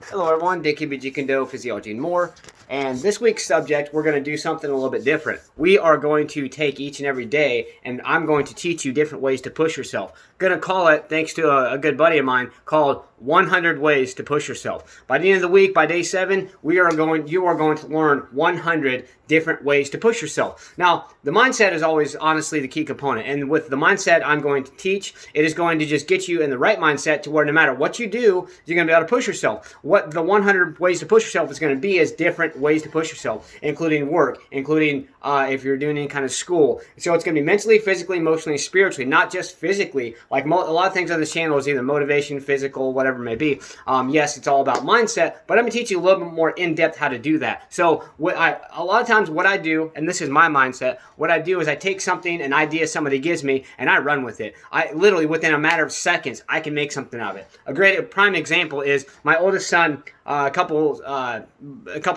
Hello everyone, Dickie BG Kune, Physiology and more. And this week's subject, we're going to do something a little bit different. We are going to take each and every day, and I'm going to teach you different ways to push yourself. Going to call it, thanks to a good buddy of mine, called 100 Ways to Push Yourself. By the end of the week, by day 7, you are going to learn 100 different ways to push yourself. Now, the mindset is always honestly the key component. And with the mindset I'm going to teach, it is going to just get you in the right mindset to where no matter what you do, you're going to be able to push yourself. What the 100 ways to push yourself is going to be is different ways to push yourself, including work, including if you're doing any kind of school. So it's going to be mentally, physically, emotionally, spiritually, not just physically. Like a lot of things on this channel is either motivation, physical, whatever it may be. Yes, it's all about mindset, but I'm going to teach you a little bit more in-depth how to do that. So a lot of times what I do, and this is my mindset, what I do is I take something, an idea somebody gives me, and I run with it. I literally, within a matter of seconds, I can make something of it. A great prime example is my oldest son. A couple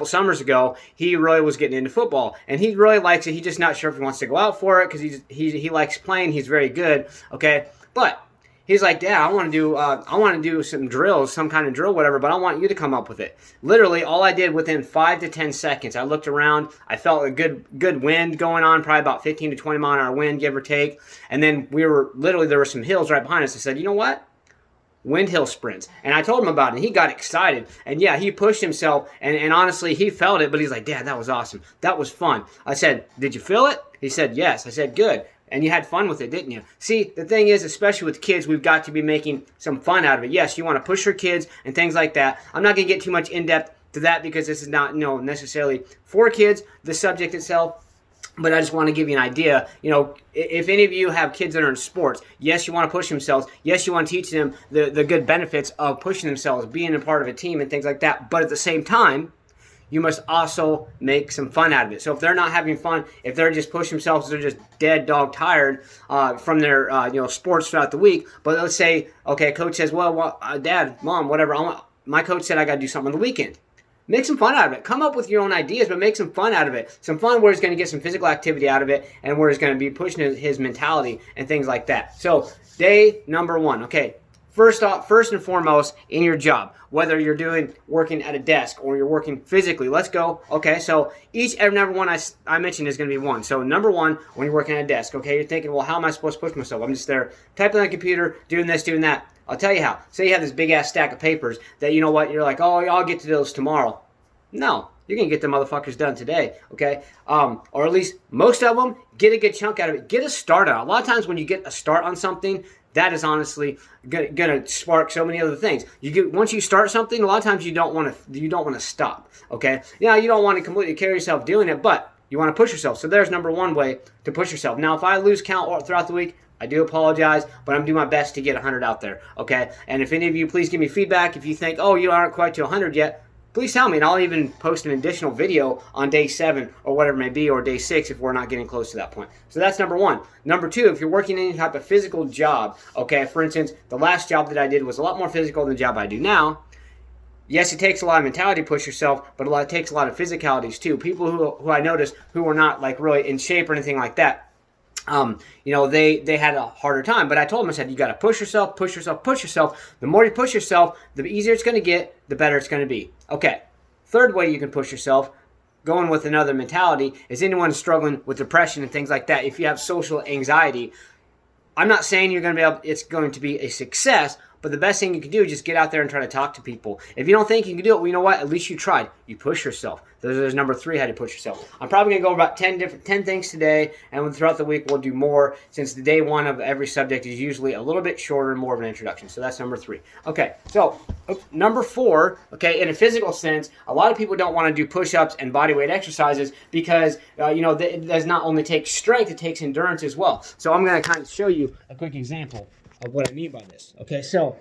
summers ago, he really was getting into football, and he really likes it. He's just not sure if he wants to go out for it because he likes playing. He's very good. Okay, but he's like, Dad, I want to do some drills, some kind of drill, whatever, but I want you to come up with it. Literally, all I did within 5 to 10 seconds, I looked around, I felt a good wind going on, probably about 15 to 20 mile an hour wind, give or take, and then there were some hills right behind us. I said, you know what? Windhill sprints. And I told him about it, and he got excited. And yeah, he pushed himself, and honestly, he felt it, but he's like, Dad, that was awesome. That was fun. I said, did you feel it? He said, yes. I said, good. And you had fun with it, didn't you? See, the thing is, especially with kids, we've got to be making some fun out of it. Yes, you want to push your kids and things like that. I'm not going to get too much in-depth to that because this is not, necessarily for kids, the subject itself. But I just want to give you an idea, if any of you have kids that are in sports, yes, you want to push themselves. Yes, you want to teach them the good benefits of pushing themselves, being a part of a team and things like that. But at the same time, you must also make some fun out of it. So if they're not having fun, if they're just pushing themselves, they're just dead dog tired from their sports throughout the week. But let's say, okay, coach says, well, Dad, Mom, whatever, my coach said I got to do something on the weekend. Make some fun out of it. Come up with your own ideas, but make some fun out of it. Some fun where he's going to get some physical activity out of it and where he's going to be pushing his mentality and things like that. So, day number 1. Okay, first and foremost, in your job, whether you're working at a desk or you're working physically, let's go. Okay, so each and every one I mentioned is going to be 1. So, number 1, when you're working at a desk, okay, you're thinking, well, how am I supposed to push myself? I'm just there typing on the computer, doing this, doing that. I'll tell you how. Say you have this big-ass stack of papers that, you know what, you're like, oh, I'll get to those tomorrow. No, you're going to get the motherfuckers done today, okay? Or at least most of them, get a good chunk out of it. Get a start on it. A lot of times when you get a start on something, that is honestly going to spark so many other things. Once you start something, a lot of times you don't want to stop, okay? Yeah, you don't want to completely kill yourself doing it, but you want to push yourself. So there's number 1 way to push yourself. Now, if I lose count throughout the week, I do apologize, but I'm doing my best to get 100 out there, okay? And if any of you, please give me feedback. If you think, oh, you aren't quite to 100 yet, please tell me, and I'll even post an additional video on day 7 or whatever it may be, or day 6 if we're not getting close to that point. So that's number 1. Number 2, if you're working any type of physical job, okay, for instance, the last job that I did was a lot more physical than the job I do now. Yes, it takes a lot of mentality to push yourself, but it takes a lot of physicalities too. People who I noticed who were not like really in shape or anything like that, they had a harder time. But I told them, I said, you got to push yourself, push yourself, push yourself. The more you push yourself, the easier it's going to get, the better it's going to be. Okay, third way you can push yourself, going with another mentality, is anyone struggling with depression and things like that. If you have social anxiety, I'm not saying it's going to be a success, but the best thing you can do is just get out there and try to talk to people. If you don't think you can do it, well, you know what? At least you tried. You push yourself. There's number 3, how to push yourself. I'm probably going to go over about 10 things today, and throughout the week we'll do more, since the day 1 of every subject is usually a little bit shorter and more of an introduction. So that's number 3. Okay, so number 4, okay, in a physical sense, a lot of people don't want to do push-ups and bodyweight exercises because, it does not only take strength, it takes endurance as well. So I'm going to kind of show you a quick example of what I mean by this. Okay, so,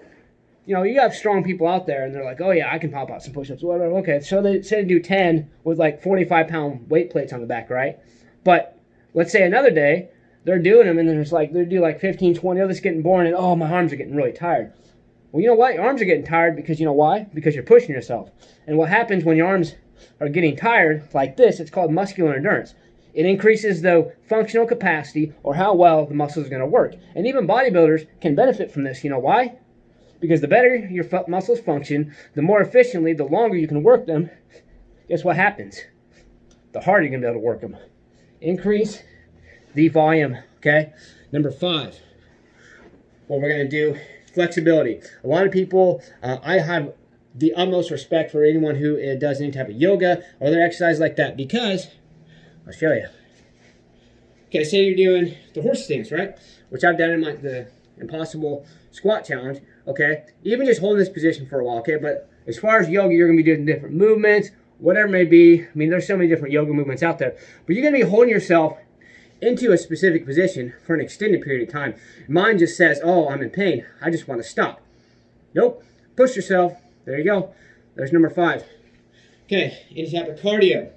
you have strong people out there, and they're like, oh, yeah, I can pop out some push-ups, whatever. Okay, so they say to do 10 with, 45-pound weight plates on the back, right? But let's say another day, they're doing them, and then they do 15, 20, oh, this is getting boring, and, oh, my arms are getting really tired. Well, you know what? Your arms are getting tired because, you know why? Because you're pushing yourself. And what happens when your arms are getting tired like this, it's called muscular endurance. It increases the functional capacity or how well the muscles are going to work. And even bodybuilders can benefit from this. You know why? Because the better your muscles function, the more efficiently, the longer you can work them, guess what happens? The harder you're going to be able to work them. Increase the volume, okay? Number 5, what we're going to do, flexibility. A lot of people, I have the utmost respect for anyone who does any type of yoga or other exercise like that, because, I'll show you. Okay, say you're doing the horse stance, right? Which I've done in the Impossible Squat Challenge, okay? Even just holding this position for a while, okay? But as far as yoga, you're going to be doing different movements, whatever it may be. I mean, there's so many different yoga movements out there. But you're going to be holding yourself into a specific position for an extended period of time. Mine just says, oh, I'm in pain, I just want to stop. Nope. Push yourself. There you go. There's number 5. Okay, any type of cardio.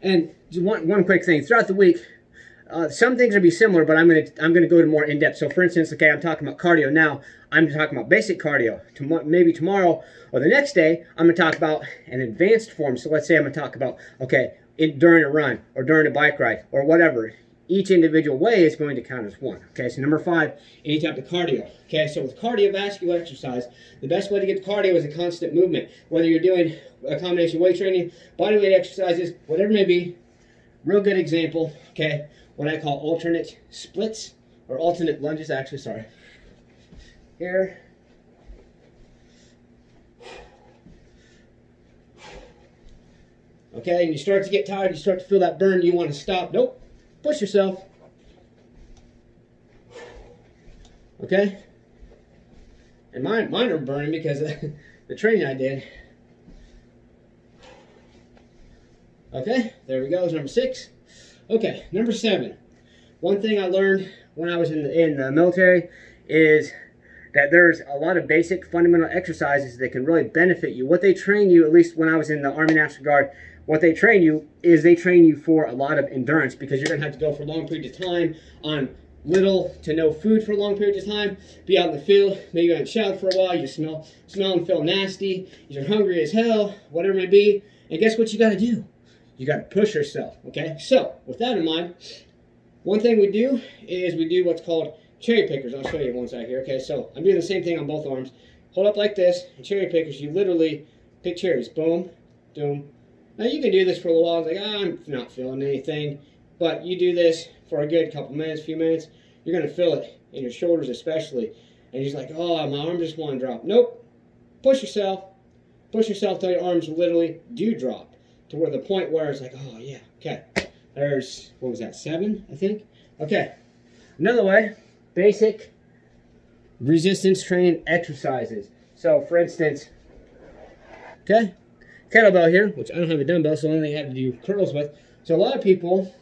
And just one quick thing. Throughout the week, some things will be similar, but I'm gonna go to more in depth. So, for instance, okay, I'm talking about cardio now. I'm talking about basic cardio. Maybe tomorrow or the next day, I'm gonna talk about an advanced form. So let's say I'm gonna talk about, okay, during a run or during a bike ride or whatever. Each individual way is going to count as one. Okay, so number 5, any type of cardio. Okay, so with cardiovascular exercise, the best way to get the cardio is a constant movement. Whether you're doing a combination of weight training, bodyweight exercises, whatever it may be. Real good example, okay, what I call alternate splits or alternate lunges, actually, sorry. Here. Okay, and you start to get tired, you start to feel that burn, you want to stop. Nope. Push yourself. Okay? And mine are burning because of the training I did. Okay, there we go. That's number 6. Okay, number 7. One thing I learned when I was in the military is that there's a lot of basic fundamental exercises that can really benefit you. What they train you, at least when I was in the Army National Guard, what they train you is they train you for a lot of endurance, because you're going to have to go for long periods of time on little to no food for long periods of time, be out in the field, maybe you haven't showered for a while, you smell and feel nasty, you're hungry as hell, whatever it may be, and guess what you got to do? You got to push yourself, okay? So, with that in mind, one thing we do is we do what's called cherry pickers. I'll show you one side here, okay? So, I'm doing the same thing on both arms. Hold up like this, and cherry pickers, you literally pick cherries. Boom, boom. Now, you can do this for a little while. It's like, I'm not feeling anything. But you do this for a good couple minutes, few minutes, you're going to feel it in your shoulders especially. And you're like, oh, my arm just want to drop. Nope. Push yourself. Push yourself till your arms literally do drop. To where the point where it's like, oh, yeah, okay. There's, what was that, 7, I think? Okay. Another way, basic resistance training exercises. So, for instance, okay, kettlebell here, which I don't have a dumbbell, so I only have to do curls with. So a lot of people,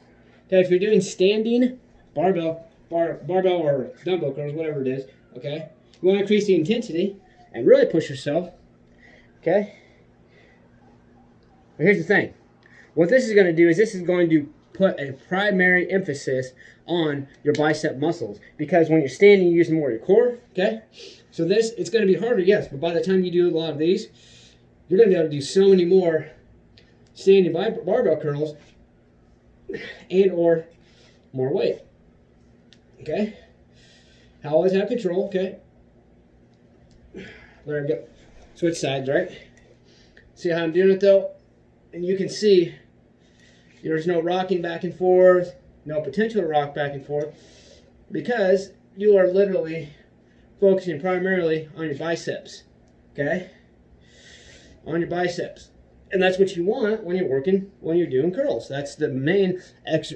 okay, if you're doing standing barbell or dumbbell curls, whatever it is, okay, you want to increase the intensity and really push yourself, okay? But here's the thing. What this is going to do is this is going to put a primary emphasis on your bicep muscles, because when you're standing, you're using more of your core, okay? So this, it's going to be harder, yes, but by the time you do a lot of these, you're going to be able to do so many more standing barbell curls and or more weight, okay? I always have control, okay? There we go. Switch sides, right? See how I'm doing it though? And you can see there's no rocking back and forth, no potential to rock back and forth, because you are literally focusing primarily on your biceps, okay? On your biceps. And that's what you want when you're working, when you're doing curls. That's the main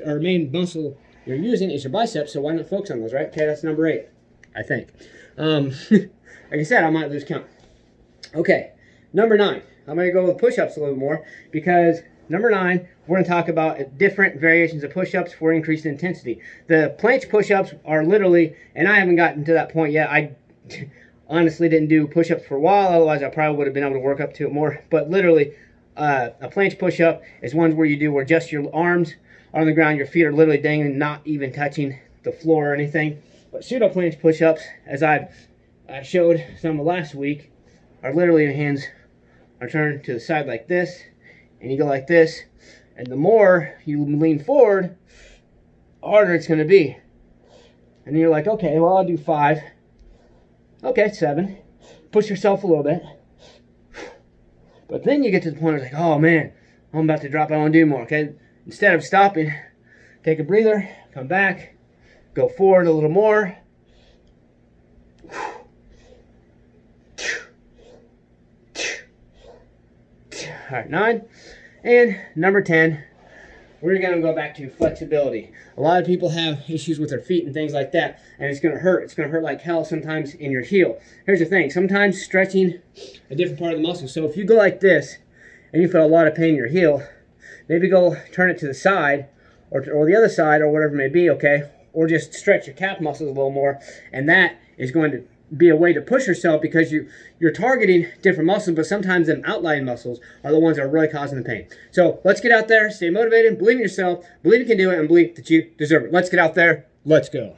main muscle you're using is your biceps, so why not focus on those, right? Okay, that's number 8, I think. Like I said, I might lose count. Okay, number 9. I'm going to go with push-ups a little bit more, because number 9, we're going to talk about different variations of push-ups for increased intensity. The planche push-ups are literally, and I haven't gotten to that point yet. I honestly didn't do push-ups for a while, otherwise I probably would have been able to work up to it more. But literally, a planche push-up is one where you do where just your arms are on the ground, your feet are literally dangling, not even touching the floor or anything. But pseudo planche push-ups, as I showed some last week, are literally your hands are turned to the side like this, and you go like this, and the more you lean forward, the harder it's going to be. And you're like, okay, well, I'll do 5. Okay, 7. Push yourself a little bit. But then you get to the point where it's like, oh man, I'm about to drop, I want to do more, okay? Instead of stopping, take a breather, come back, go forward a little more. All right, 9. And number 10, we're going to go back to flexibility. A lot of people have issues with their feet and things like that, and it's going to hurt. It's going to hurt like hell sometimes in your heel. Here's the thing. Sometimes stretching a different part of the muscle. So if you go like this and you feel a lot of pain in your heel, maybe go turn it to the side or the other side or whatever it may be, okay? Or just stretch your calf muscles a little more, and that is going to be a way to push yourself because you're targeting different muscles, but sometimes them outlying muscles are the ones that are really causing the pain. So let's get out there, stay motivated, believe in yourself, believe you can do it, and believe that you deserve it. Let's get out there. Let's go.